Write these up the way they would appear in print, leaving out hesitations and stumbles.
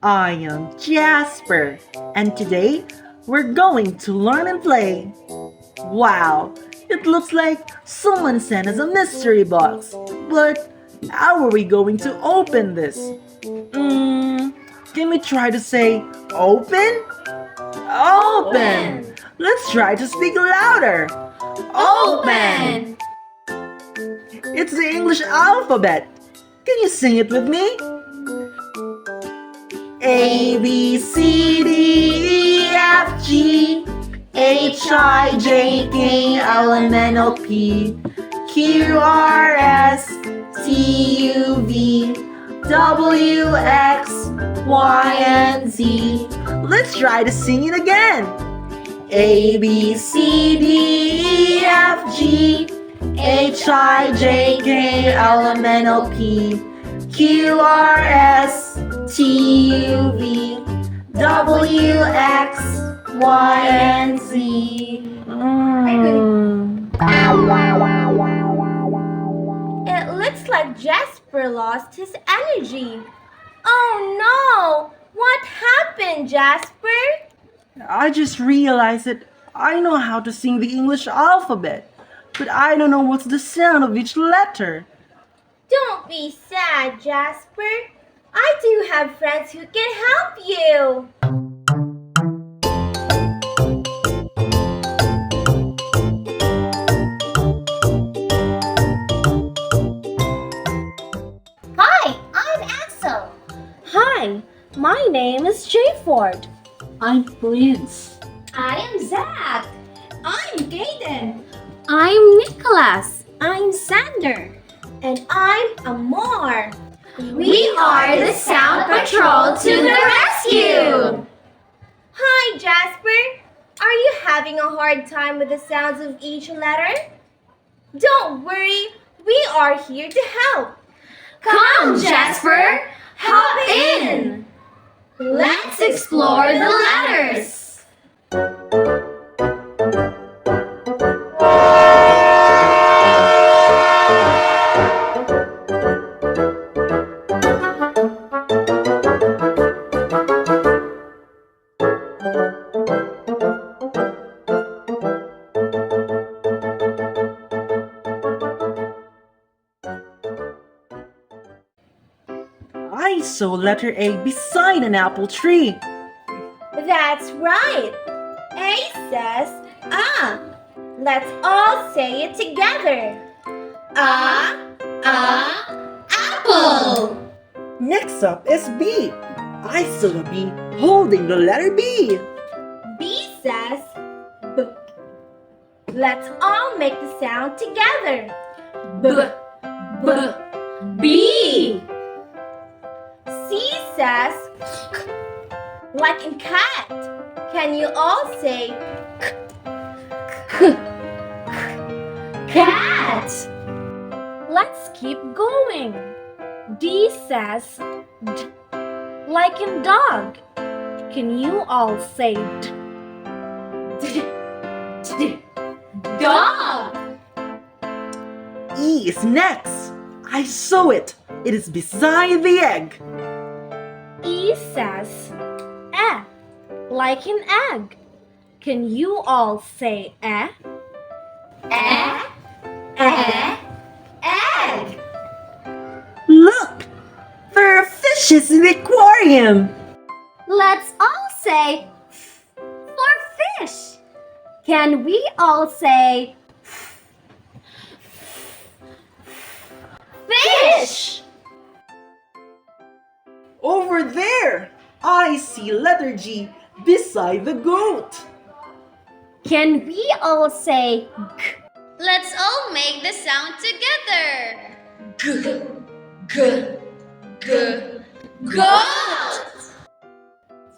I am Jasper, and today we're going to learn and play. Wow, it looks like someone sent us a mystery box, but how are we going to open this? Can we try to say open? Open! Let's try to speak louder. Open! It's the English alphabet. Can you sing it with me? A, B, C, D, E, F, G, H, I, J, K, L, M, N, O, P, Q, R, S, T, U, V, W, X, Y, and Z. Let's try to sing it again. A, B, C, D, E, F, G, H, I, J, K, L, M, N, O, P, Q, R, S, T, U, V, W, X, Y, and Z. It looks like Jasper lost his energy. Oh no! What happened, Jasper? I just realized that I know how to sing the English alphabet, but I don't know what's the sound of each letter. Don't be sad, Jasper. I do have friends who can help you. Hi, I'm Axel. Hi, my name is Jay Ford. I'm Prince. I am Zach. I'm Gaden. I'm Nicholas. I'm Sander. And I'm Amor. We are the Sound Patrol to the rescue! Hi, Jasper. Are you having a hard time with the sounds of each letter? Don't worry, we are here to help. Come, Jasper, hop in. Let's explore the letters. I saw letter A beside an apple tree. That's right. A says ah. Let's all say it together. Apple. Next up is B. I saw a bee holding the letter B. B says B. Let's all make the sound together. B. C says like in cat. Can you all say cat? Let's keep going. D says D, like in dog. Can you all say Dog. E is next. I saw it. It is beside the egg. E says eh, like an egg. Can you all say eh? Egg. Look! There are fishes in the aquarium. Let's all say for fish. Can we all say Fish. Over there, I see letter G beside the goat. Can we all say Let's all make the sound together. Goat.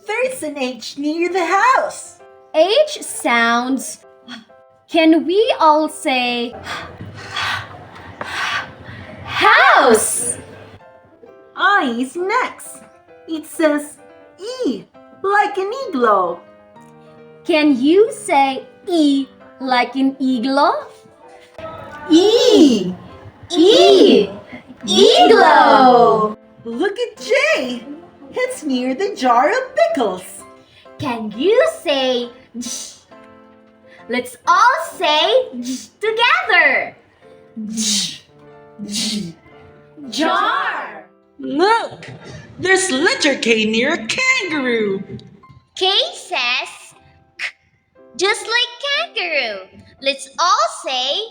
There's an H near the house. H sounds? Can we all say House. I is next. It says E, like an igloo. Can you say E like an igloo? E. Igloo. Look at J. It's near the jar of pickles. Can you say j? Let's all say j together. Jar. Look! There's letter K near a kangaroo. K says k, just like kangaroo. Let's all say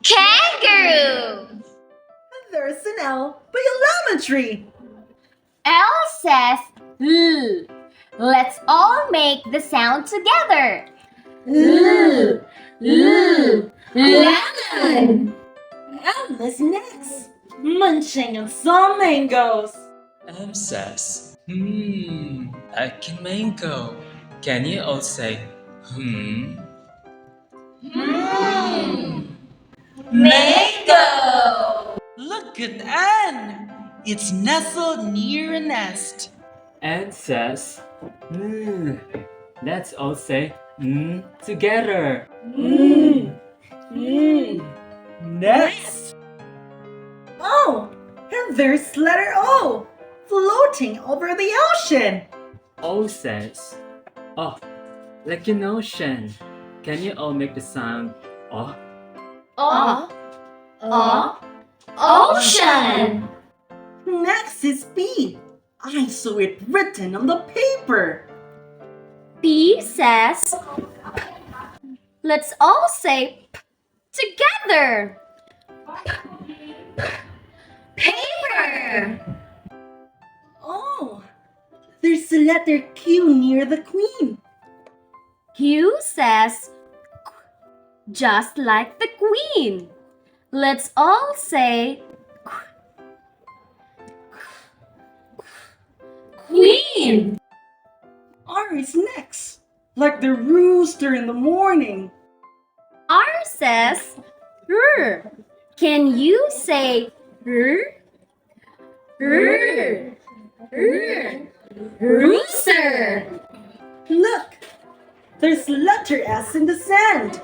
kangaroo. There's an L by elementary. L says L. Let's all make the sound together. L. L. Lemon. M is next. Munching on some mangoes. M says, like in mango. Can you all say, Mango! Look at N. It's nestled near a nest. N says, let's all say, together. Next. Oh, and there's letter O, floating over the ocean. O says, oh, like an ocean. Can you all make the sound, oh? Ocean. Next is P. I saw it written on the paper. P says let's all say p together. Paper. Oh, there's a letter Q near the queen. Q says just like the queen. Let's all say queen. R is next, like the rooster in the morning. R says R. Can you say R? R. R. Rooster. Look, there's letter S in the sand.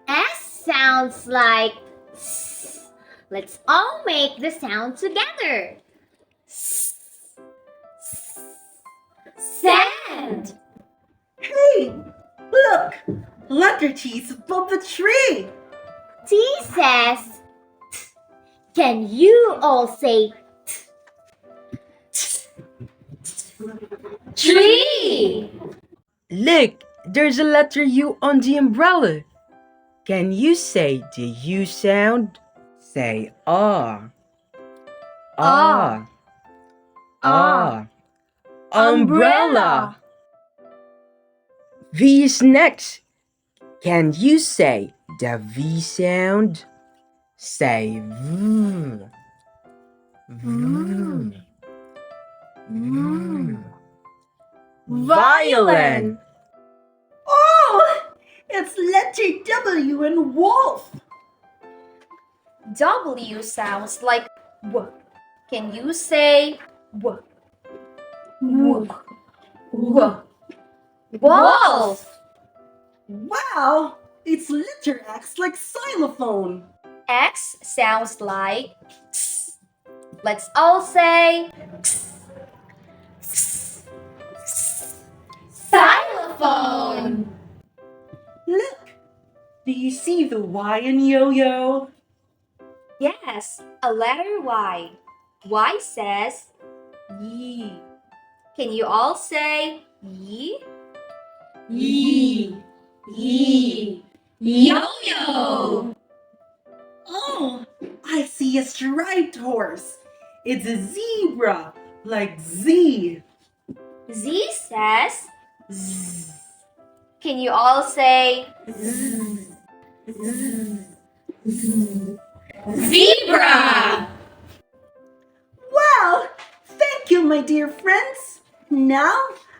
S sounds like S. Let's all make the sound together. S. Sand. Hey, look, letter T is above the tree. T says T. Can you all say T? Tree. Look, there's a letter U on the umbrella. Can you say the U sound? Say ah. Ah. Ah. Umbrella. V is next. Can you say the V sound? Say V. V. V. Violin. Oh, it's letter W in wolf. W sounds like W. Can you say W? W. W. Wolf. Wow, it's letter X like xylophone. X sounds like X. Let's all say X. Xylophone. Look, do you see the Y in yo-yo? Yes, a letter Y. Y says Yi. Can you all say Yi? Yee. Yee. Yo-yo. Oh, I see a striped horse. It's a zebra, like Z. Z says Z. Can you all say Zebra. Wow, thank you, my dear friends. Now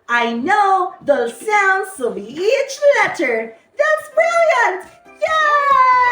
I know the sounds of each letter. That's brilliant! Yay!